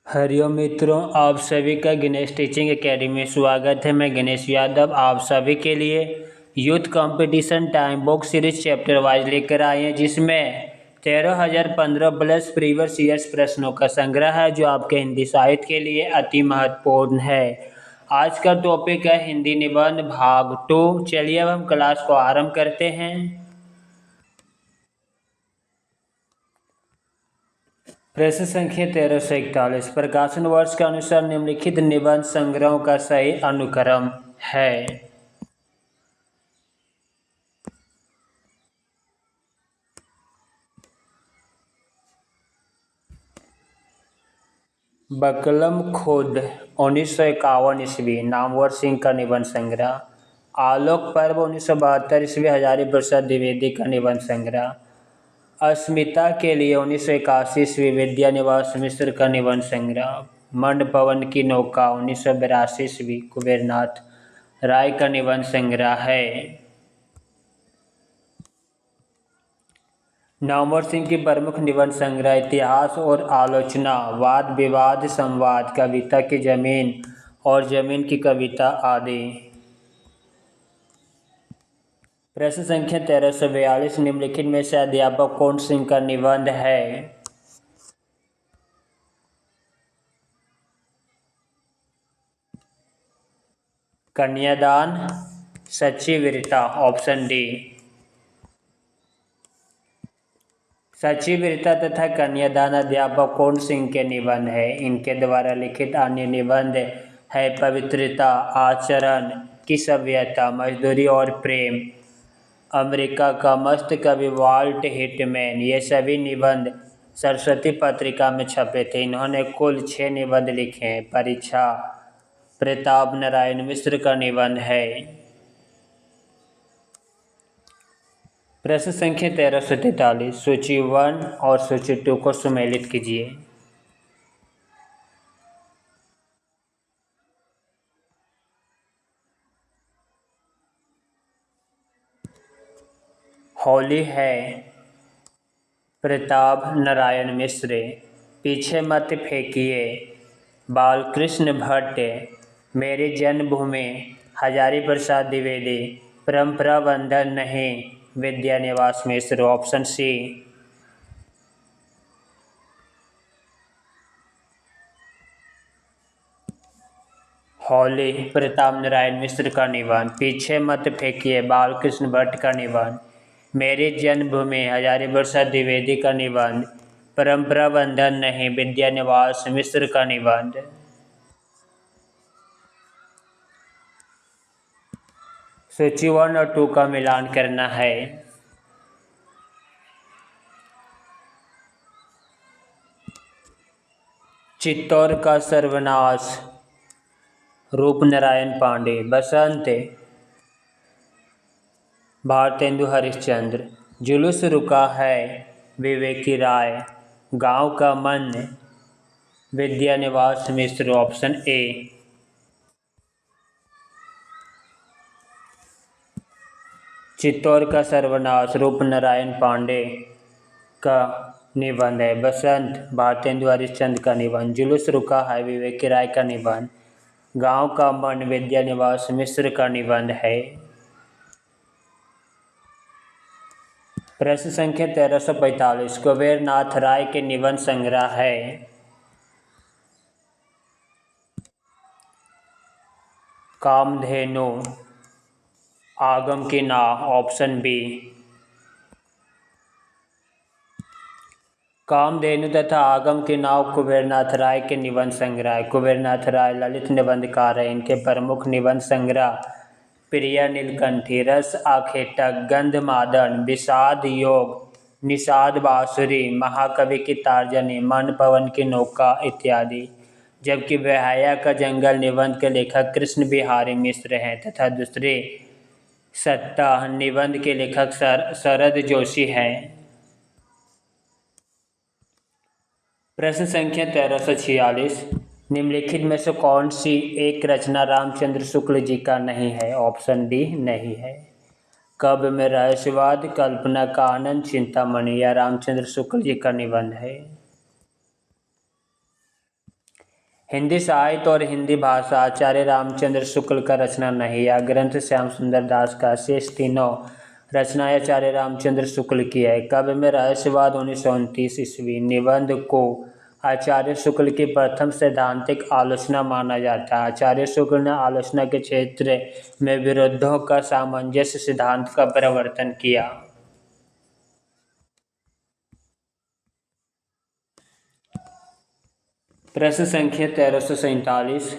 हरिओम मित्रों, आप सभी का गणेश टीचिंग एकेडमी में स्वागत है। मैं गणेश यादव आप सभी के लिए youth competition time book series chapter wise लेकर आए हैं, जिसमें 13,015 प्लस प्रीवियस ईयर्स प्रश्नों का संग्रह है, जो आपके हिंदी साहित्य के लिए अति महत्वपूर्ण है। आज का टॉपिक है हिंदी निबंध भाग 2। चलिए अब हम क्लास को आरंभ करते हैं। प्रश्न संख्या 1341। प्रकाशन वर्ष के अनुसार निम्नलिखित निबंध संग्रहों का सही अनुक्रम है। बकलम खुद 1951 ईस्वी नामवर सिंह का निबंध संग्रह। आलोक पर्व 1972 ईस्वी हजारी प्रसाद द्विवेदी का निबंध संग्रह। अस्मिता के लिए 1981 ईस्वी विद्या निवास मिश्र का निबंध संग्रह। मंड पवन की नौका 1982 ईस्वी कुबेरनाथ राय का निबंध संग्रह है। नामवर सिंह की प्रमुख निबंध संग्रह इतिहास और आलोचना, वाद विवाद, संवाद, कविता की जमीन और जमीन की कविता आदि। प्रश्न संख्या 1342। निम्नलिखित में से अध्यापक कौन सिंह का निबंध है? कन्यादान, सच्ची वीरता, ऑप्शन डी। सच्ची वीरता तथा कन्यादान अध्यापक कौन सिंह के निबंध है। इनके द्वारा लिखित अन्य निबंध है पवित्रता, आचरण की सभ्यता, मजदूरी और प्रेम, अमेरिका का मस्त कवि वाल्ट हिटमैन। ये सभी निबंध सरस्वती पत्रिका में छपे थे। इन्होंने कुल 6 निबंध लिखे हैं। परीक्षा प्रताप नारायण मिश्र का निबंध है। प्रश्न संख्या 1343। सूची 1 और सूची 2 को सम्मिलित कीजिए। होली है प्रताप नारायण मिश्र। पीछे मत फेंकिए बालकृष्ण भट्ट। मेरी जन्मभूमि हजारी प्रसाद द्विवेदी। परंपरा बंधन नहीं विद्या निवास मिश्र, ऑप्शन सी। होली प्रताप नारायण मिश्र का निबंध। पीछे मत फेंकिए बालकृष्ण भट्ट का निबंध। मेरी जन्मभूमि हजारी प्रसाद द्विवेदी का निबंध। परंपरा बंधन नहीं विद्या निवास मिश्र का निबंध। सूची 1 और 2 का मिलान करना है। चित्तौड़ का सर्वनाश रूपनारायण पांडे। बसंत भारतेंदु हरिश्चंद्र। जुलूस रुका है विवेकी राय। गांव का मन विद्या निवास मिश्र, ऑप्शन ए। चित्तौड़ का सर्वनाश रूपनारायण पांडे का निबंध है। बसंत भारतेंदु हरिश्चंद्र का निबंध। जुलूस रुका है विवेकी राय का निबंध। गांव का मन विद्या निवास मिश्र का निबंध है। प्रश्न संख्या 1345। कुबेरनाथ राय के निबंध संग्रह है। कामधेनु, आगम की नाव, ऑप्शन बी। कामधेनु तथा आगम की नाव कुबेरनाथ राय के निबंध संग्रह है। कुबेरनाथ राय ललित निबंधकार है। इनके प्रमुख निबंध संग्रह प्रिया नीलकंठी, रस आखेटक, गंधमादन, विषाद योग, निषाद बांसुरी, महाकवि की तर्जनी, मन पवन की नौका इत्यादि। जबकि बेहया का जंगल निबंध के लेखक कृष्ण बिहारी मिश्र हैं तथा दूसरे सत्ता निबंध के लेखक शरद जोशी हैं। प्रश्न संख्या 1346। निम्नलिखित में से कौन सी एक रचना रामचंद्र शुक्ल जी का नहीं है? ऑप्शन डी नहीं है। काव्य में रहस्यवाद, कल्पना का आनंद, चिंतामणि या रामचंद्र शुक्ल जी का निबंध है। हिंदी साहित्य और हिंदी भाषा आचार्य रामचंद्र शुक्ल का रचना नहीं। यह ग्रंथ श्याम सुंदर दास का। शेष तीनों रचनाएं आचार्य रामचंद्र शुक्ल की है। काव्य में रहस्यवाद 1929 ईस्वी। निबंध को आचार्य शुक्ल की प्रथम सैद्धांतिक आलोचना माना जाता है। आचार्य शुक्ल ने आलोचना के क्षेत्र में विरोधों का सामंजस्य सिद्धांत का प्रवर्तन किया। प्रश्न संख्या 1347।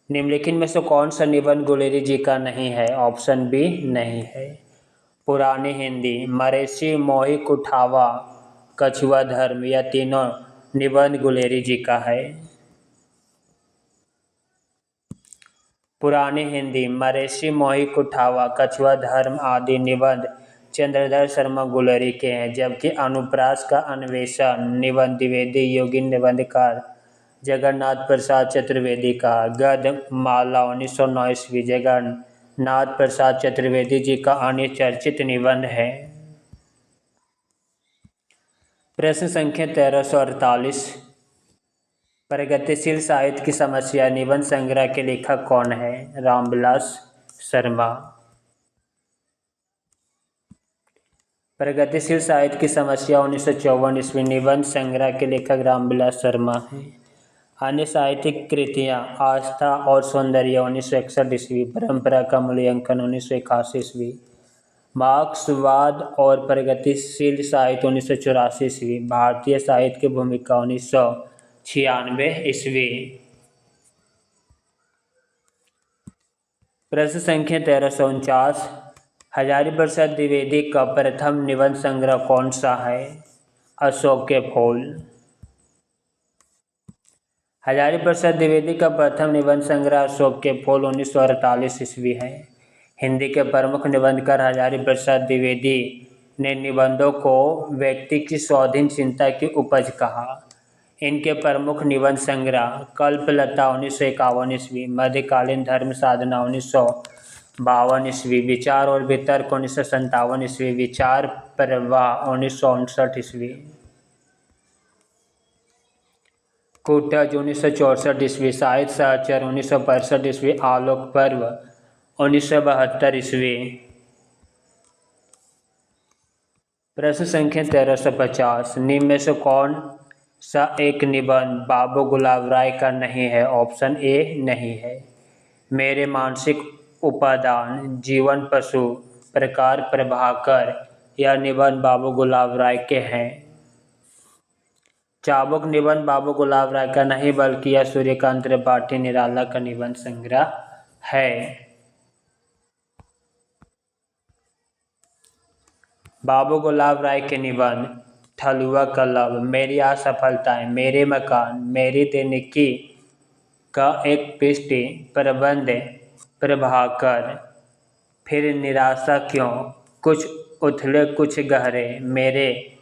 निम्नलिखित में से कौन सा निबंध गुलेरी जी का नहीं है? ऑप्शन बी नहीं है। पुरानी हिंदी, मरेशी, मोही, कुठावा, कछुआ धर्म, यह तीनों निबंध गुलेरी जी का है। पुरानी हिंदी, मरेशी, मोही, कुठावा, कछुआ धर्म आदि निबंध चंद्रधर शर्मा गुलेरी के हैं, जबकि अनुप्रास का अन्वेषण निबंध द्विवेदी योगी निबंधकार जगन्नाथ प्रसाद चतुर्वेदी का। गद्य माला 1909 ईस्वी जगन्नाथ प्रसाद चतुर्वेदी जी का अन्य चर्चित निबंध है। प्रश्न संख्या 1348। प्रगतिशील साहित्य की समस्या निबंध संग्रह के लेखक कौन है? रामविलास शर्मा। प्रगतिशील साहित्य की समस्या 1954 ईस्वी। निबंध संग्रह के लेखक रामविलास शर्मा हैं। अन्य साहित्यिक कृतियाँ आस्था और सौंदर्य 1961 ईस्वी। परंपरा का मूल्यांकन 1981 ईस्वी। मार्क्सवाद और प्रगतिशील साहित्य 1984 ईस्वी। भारतीय साहित्य की भूमिका 1996 ईस्वी। प्रश्न संख्या 1349। हजारी प्रसाद द्विवेदी का प्रथम निबंध संग्रह कौन सा है? अशोक के फूल। हजारी प्रसाद द्विवेदी का प्रथम निबंध संग्रह अशोक के फूल 1948 ईस्वी है। हिंदी के प्रमुख निबंधकार हजारी प्रसाद द्विवेदी ने निबंधों को व्यक्ति की स्वाधीन चिंता की उपज कहा। इनके प्रमुख निबंध संग्रह कल्पलता 1951 ईस्वी, मध्यकालीन धर्म साधना 1952 ईस्वी, विचार और वितर्क 1957 ईस्वी, विचार प्रवाह 1959 ईस्वी, कूटज 1964 ईस्वी, साहित्य सहचर 1965 ईस्वी, आलोक पर्व 1972 ईस्वी। प्रश्न संख्या 1350। निम्न में से कौन सा एक निबंध बाबू गुलाब राय का नहीं है? ऑप्शन ए नहीं है। मेरे मानसिक उपादान, जीवन पशु, प्रकार प्रभाकर, यह निबंध बाबू गुलाब राय के हैं। चाबुक निबंध बाबू गुलाब राय का नहीं, बल्कि यह सूर्यकांत त्रिपाठी निराला का निबंध संग्रह है। बाबू गुलाब राय के निबंध ठलुआ का लब, मेरी असफलताएं, मेरे मकान, मेरी दैनिकी का एक पृष्ठीय प्रबंध, प्रभाकर, फिर निराशा क्यों, कुछ उथले कुछ गहरे, मेरे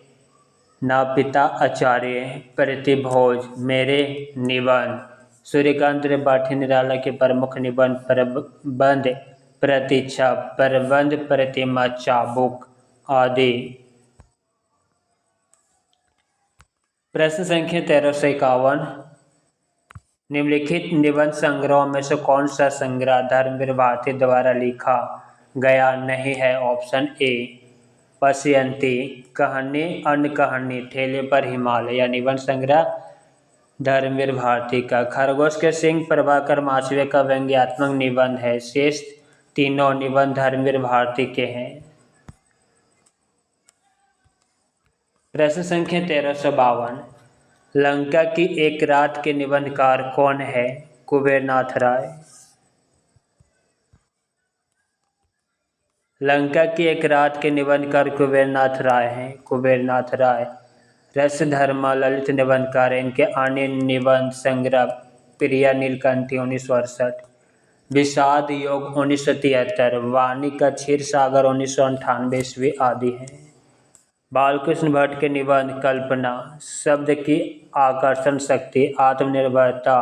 नापिता आचार्य, प्रतिभोज, मेरे निबंध। सूर्यकांत त्रिपाठी निराला के प्रमुख निबंध प्रबंध प्रतीक्षा, प्रबंध प्रतिमा, चाबुक आदि। प्रश्न संख्या 1351। निम्नलिखित निबंध संग्रहों में से कौन सा संग्रह धर्मवीर भारती द्वारा लिखा गया नहीं है? ऑप्शन ए पश्यंती, कहानी अन्य कहानी, ठेले पर हिमालय, या निबंध संग्रह धर्मवीर भारती का। खरगोश के सिंह प्रभाकर माचवे का व्यंग्यात्मक निबंध है। शेष तीनों निबंध धर्मवीर भारती के हैं। प्रश्न संख्या 1352। लंका की एक रात के निबंधकार कौन है? कुबेरनाथ राय। लंका की एक रात के निबंधकार कुबेरनाथ राय हैं। कुबेरनाथ राय रसधर्मा ललित निबंधकार हैं। इनके अन्य निबंध संग्रह प्रिया नीलकंठी 1968, विषाद योग 1973, वाणी का क्षीर सागर 1998 ईस्वी आदि हैं। बालकृष्ण भट्ट के निबंध कल्पना, शब्द की आकर्षण शक्ति, आत्मनिर्भरता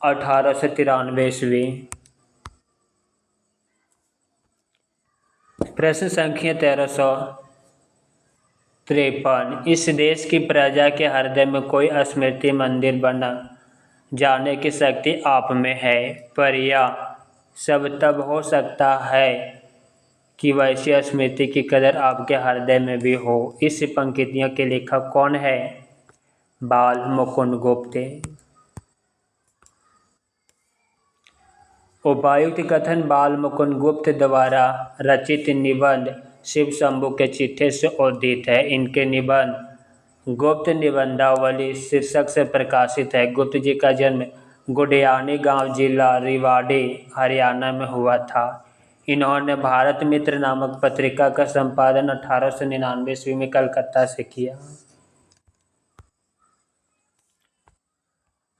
1893 ईस्वी। प्रश्न संख्या 1353। इस देश की प्रजा के हृदय में कोई स्मृति मंदिर बना जानने की शक्ति आप में है, पर यह सब तब हो सकता है कि वैसी स्मृति की कदर आपके हृदय में भी हो। इस पंक्तियों के लेखक कौन है? बाल मुकुंद गुप्त। उपर्युक्त कथन बाल मुकुंद गुप्त द्वारा रचित निबंध शिव शंभू के चिट्ठे से उद्धृत है। इनके निबंध गुप्त निबंधावली शीर्षक से प्रकाशित है। गुप्त जी का जन्म गुडियानी गांव, जिला रेवाड़ी, हरियाणा में हुआ था। इन्होंने भारत मित्र नामक पत्रिका का संपादन 1899 ईस्वी में कलकत्ता से किया।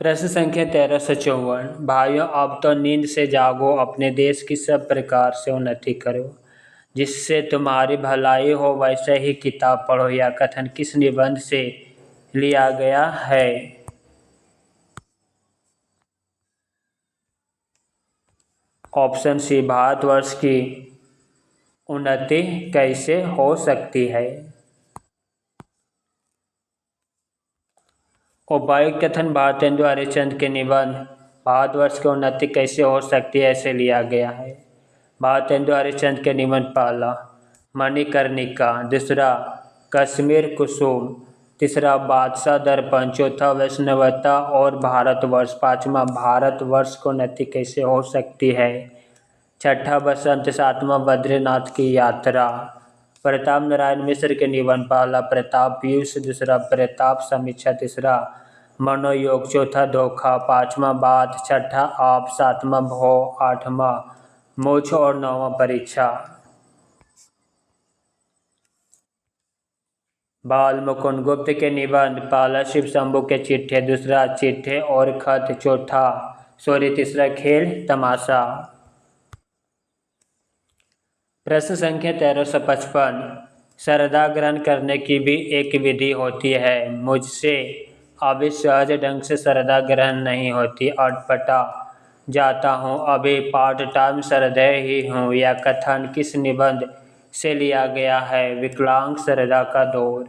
प्रश्न संख्या 1354। भाइयों, अब तो नींद से जागो, अपने देश की सब प्रकार से उन्नति करो, जिससे तुम्हारी भलाई हो, वैसे ही किताब पढ़ो। यह कथन किस निबंध से लिया गया है? ऑप्शन सी, भारतवर्ष की उन्नति कैसे हो सकती है। उपर्युक्त कथन भारतेंदु हरिश्चंद्र के निबंध भारतवर्ष की उन्नति कैसे हो सकती है से लिया गया है। भारतेंदु हरिश्चंद्र के निबंध पहला मणिकर्णिका, दूसरा कश्मीर कुसुम, तीसरा बादशाह दर्पण, चौथा वैष्णवता और भारतवर्ष, पांचवा भारतवर्ष को उन्नति कैसे हो सकती है, छठा बसंत, सातवां बद्रीनाथ की यात्रा। प्रताप नारायण मिश्र के निबंध पहला प्रताप पीयूष, दूसरा प्रताप समीक्षा, तीसरा मनोयोग, चौथा धोखा, पांचवा बात, छठा आप, सातवां भव, आठवां मोक्ष और नौवां परीक्षा। बाल मुकुंद गुप्त के निबंध पहला शिव शंभू के चिट्ठे, दूसरा चिट्ठे और खत, चौथा तीसरा खेल तमाशा। प्रश्न संख्या 1355। श्रद्धा ग्रहण करने की भी एक विधि होती है, मुझसे अभी सहज ढंग से श्रद्धा ग्रहण नहीं होती, अटपटा जाता हूँ, अभी पार्ट टाइम श्रद्धेय ही हूँ। यह कथन किस निबंध से लिया गया है? विकलांग श्रद्धा का दौर।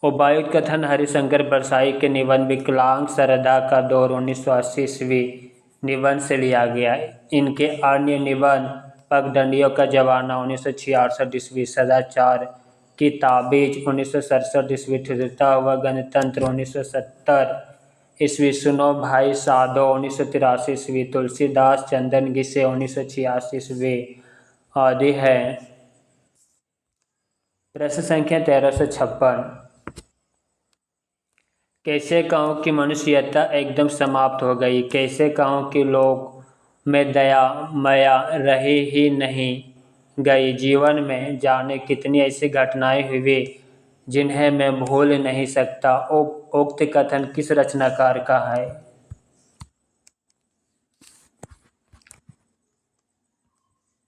उपर्युक्त कथन हरिशंकर परसाई के निबंध विकलांग श्रद्धा का दौर 1980 ईस्वी निबंध से लिया गया। इनके अन्य निबंध पगडंडियों का जमाना 1966 ईस्वी, सदाचार की ताबीज 1967 ईस्वी, ठिठुरता हुआ गणतंत्र 1970 ईस्वी, सुनो भाई साधो 1983 ईस्वी, तुलसीदास चंदन घिसे 1986 ईस्वी आदि है। प्रश्न संख्या 1356। कैसे कहूँ कि मनुष्यता एकदम समाप्त हो गई, कैसे कहूँ कि लोग में दया माया रही ही नहीं गई, जीवन में जाने कितनी ऐसी घटनाएं हुई जिन्हें मैं भूल नहीं सकता। उक्त कथन किस रचनाकार का है?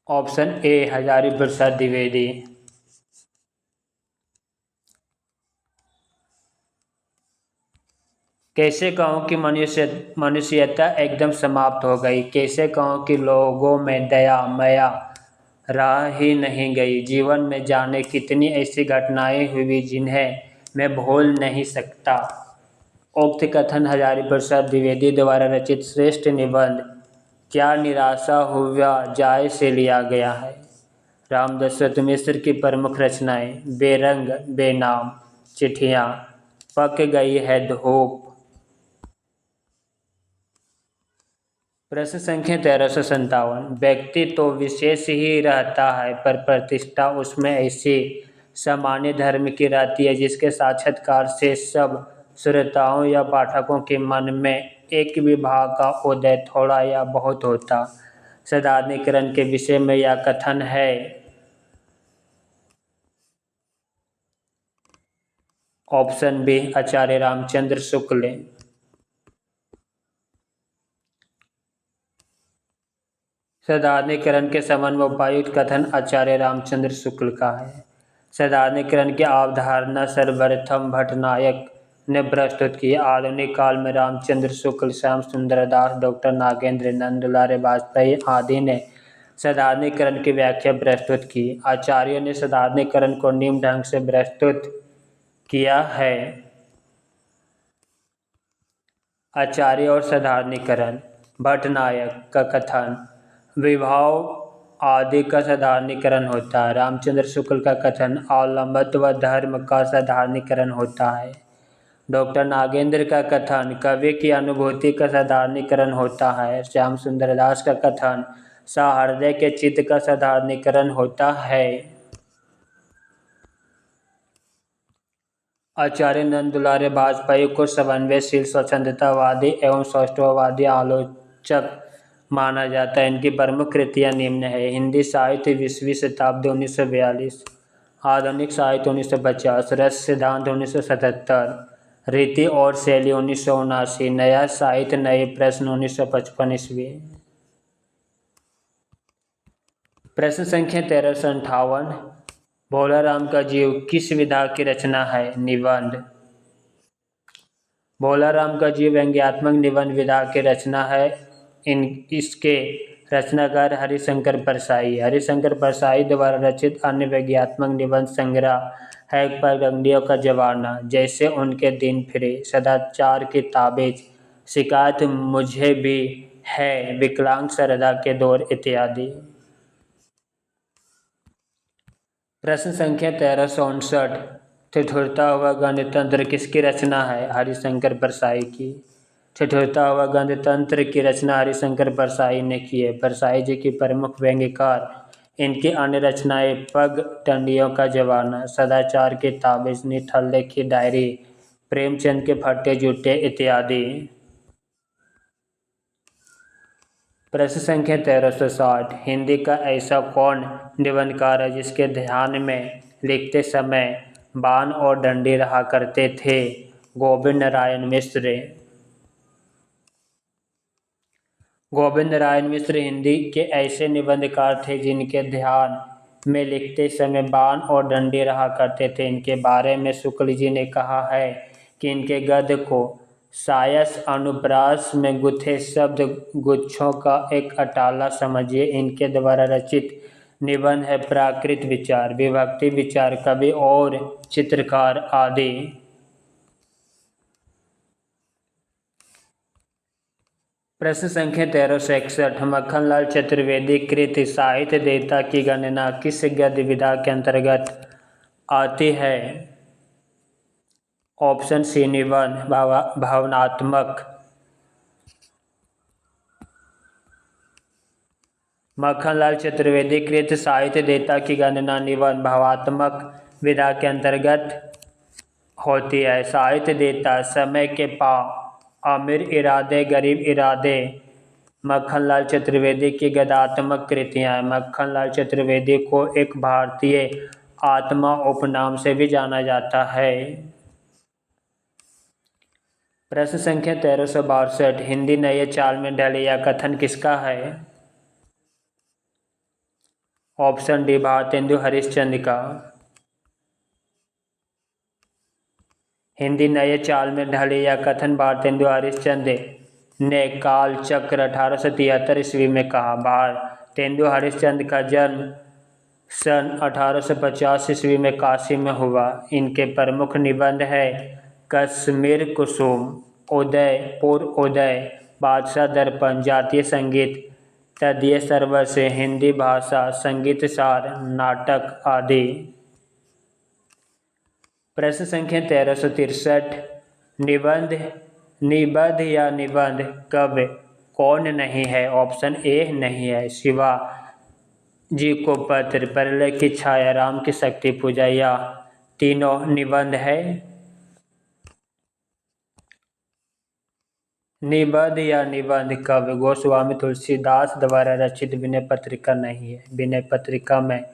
Option A, Hazari Prasad Dwivedi. कैसे कहूँ कि मनुष्यता एकदम समाप्त हो गई, कैसे कहूँ कि लोगों में दया माया रह ही नहीं गई, जीवन में जाने कितनी ऐसी घटनाएं हुई जिन्हें मैं भूल नहीं सकता। उक्त कथन हजारी प्रसाद द्विवेदी द्वारा रचित श्रेष्ठ निबंध क्या निराशा हुआ जाए से लिया गया है। राम दशरथ मिश्र की प्रमुख रचनाएं बेरंग बेनाम, चिट्ठियाँ, पक गई है धूप। प्रश्न संख्या 1357। व्यक्ति तो विशेष ही रहता है, पर प्रतिष्ठा उसमें ऐसी सामान्य धर्म की रहती है जिसके साक्षात्कार से सब श्रोताओं या पाठकों के मन में एक विभाग का उदय थोड़ा या बहुत होता। साधारणीकरण के विषय में यह कथन है। ऑप्शन बी, आचार्य रामचंद्र शुक्ल। साधारणीकरण के संबंध में उपर्युक्त कथन आचार्य रामचंद्र शुक्ल का है। साधारणीकरण की अवधारणा सर्वप्रथम भट्टनायक ने प्रस्तुत की। आधुनिक काल में रामचंद्र शुक्ल, श्याम सुंदर दास, डॉक्टर नागेंद्र, नंदलाल वाजपेयी आदि ने साधारणीकरण की व्याख्या प्रस्तुत की। आचार्यों ने साधारणीकरण को निम्न ढंग से प्रस्तुत किया है। आचार्य और साधारणीकरण। भट्टनायक का कथन विभाव आदि का साधारणीकरण होता है। रामचंद्र शुक्ल का कथन अवलंबित्व धर्म का साधारणीकरण होता है। डॉक्टर नागेंद्र का कथन कवि की अनुभूति का साधारणीकरण होता है। श्याम सुंदर दास का कथन सहृदय के चित्त का साधारणीकरण होता है। आचार्य नंद दुलारे वाजपेयी को समन्वयशील स्वच्छंदतावादी एवं सौष्ठववादी आलोचक माना जाता है। इनकी प्रमुख कृतियाँ निम्न है। हिंदी साहित्य 20वीं शताब्दी 1942, आधुनिक साहित्य 1950, रस सिद्धांत 1977, रीति और शैली 1979, नया साहित्य नए प्रश्न 1955 ईस्वी। प्रश्न संख्या 1358, भोलाराम का जीव किस विधा की रचना है? निबंध। भोलाराम का जीव व्यंग्यात्मक निबंध विधा की रचना है। इसके रचनाकार हरिशंकर परसाई। हरिशंकर परसाई द्वारा रचित अन्य व्यंग्यात्मक निबंध संग्रह है पगडंडियों का जमाना, जैसे उनके दिन फिरे, सदाचार की ताबीज, शिकायत मुझे भी है, विकलांग श्रद्धा के दौर इत्यादि। प्रश्न संख्या 1359, ठिठुरता हुआ गणतंत्र किसकी रचना है? हरिशंकर परसाई की। ठिठुरता हुआ गणतंत्र की रचना हरिशंकर परसाई ने की है। परसाई जी की प्रमुख व्यंग्यकार। इनकी अन्य रचनाएं पगडंडियों का जमाना, सदाचार की ताबीज, निठल्ले की डायरी, प्रेमचंद के फटे जूते इत्यादि। प्रश्न संख्या 1360, हिंदी का ऐसा कौन निबंधकार है जिसके ध्यान में लिखते समय बाण और डंडी रहा करते थे? गोविंद नारायण मिश्र। गोविंद नारायण मिश्र हिंदी के ऐसे निबंधकार थे जिनके ध्यान में लिखते समय बाण और डंडी रहा करते थे। इनके बारे में शुक्ल जी ने कहा है कि इनके गद्य को सायस अनुप्रास में गुथे शब्द गुच्छों का एक अटाला समझिए। इनके द्वारा रचित निबंध है प्राकृत विचार, विभक्ति विचार, कवि और चित्रकार आदि। प्रश्न संख्या 1361, मक्खनलाल चतुर्वेदी कृत साहित्य देवता की गणना किस गद्य विधा के अंतर्गत आती है? ऑप्शन सी निबंध भावनात्मक। मक्खनलाल चतुर्वेदी कृत साहित्य देवता की गणना निबंध भावात्मक विधा के अंतर्गत होती है। साहित्य देवता, समय के पाँव, अमीर इरादे गरीब इरादे मक्खनलाल चतुर्वेदी की गद्यात्मक कृतियाँ हैं। मक्खनलाल चतुर्वेदी को एक भारतीय आत्मा उपनाम से भी जाना जाता है। प्रश्न संख्या 1362, हिंदी नए चाल में ढले यह कथन किसका है? ऑप्शन डी भारतेंदु हरिश्चंद्र का। हिंदी नए चाल में ढले यह कथन भारतेंदु हरिश्चंद्र ने काल चक्र 1873 ईस्वी में कहा। भारतेंदु हरिश्चंद्र का जन्म सन 1850 ईस्वी में काशी में हुआ। इनके प्रमुख निबंध है कश्मीर कुसुम, उदय, पूर्व उदय, बादशाह दर्पण, जातीय संगीत, तदीय सर्वस्व, हिंदी भाषा, संगीत सार, नाटक आदि। प्रश्न संख्या 1363, निबंध या निबंध कवि कौन नहीं है? ऑप्शन ए नहीं है। शिवा जी को पत्र, प्रलय की छाया, राम की शक्ति पूजा, या तीनों निबंध है? निबंध या निबंध कवि गोस्वामी तुलसीदास द्वारा रचित विनय पत्रिका नहीं है। विनय पत्रिका में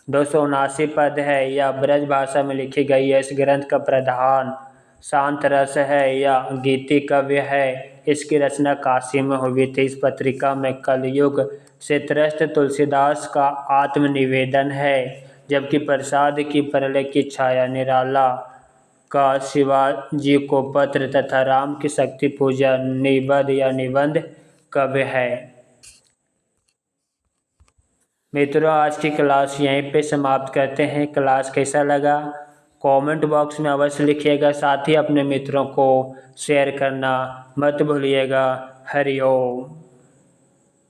279 पद है। यह ब्रज भाषा में लिखी गई है। इस ग्रंथ का प्रधान शांत रस है या गीति काव्य है। इसकी रचना काशी में हुई थी। इस पत्रिका में कलयुग से त्रस्त तुलसीदास का आत्मनिवेदन है, जबकि प्रसाद की प्रलय की छाया, निराला का शिवाजी को पत्र तथा राम की शक्ति पूजा निबंध या निबंध काव्य है। मित्रों, आज की क्लास यहीं पे समाप्त करते हैं। क्लास कैसा लगा कमेंट बॉक्स में अवश्य लिखिएगा। साथ ही अपने मित्रों को शेयर करना मत भूलिएगा। हरि ओम।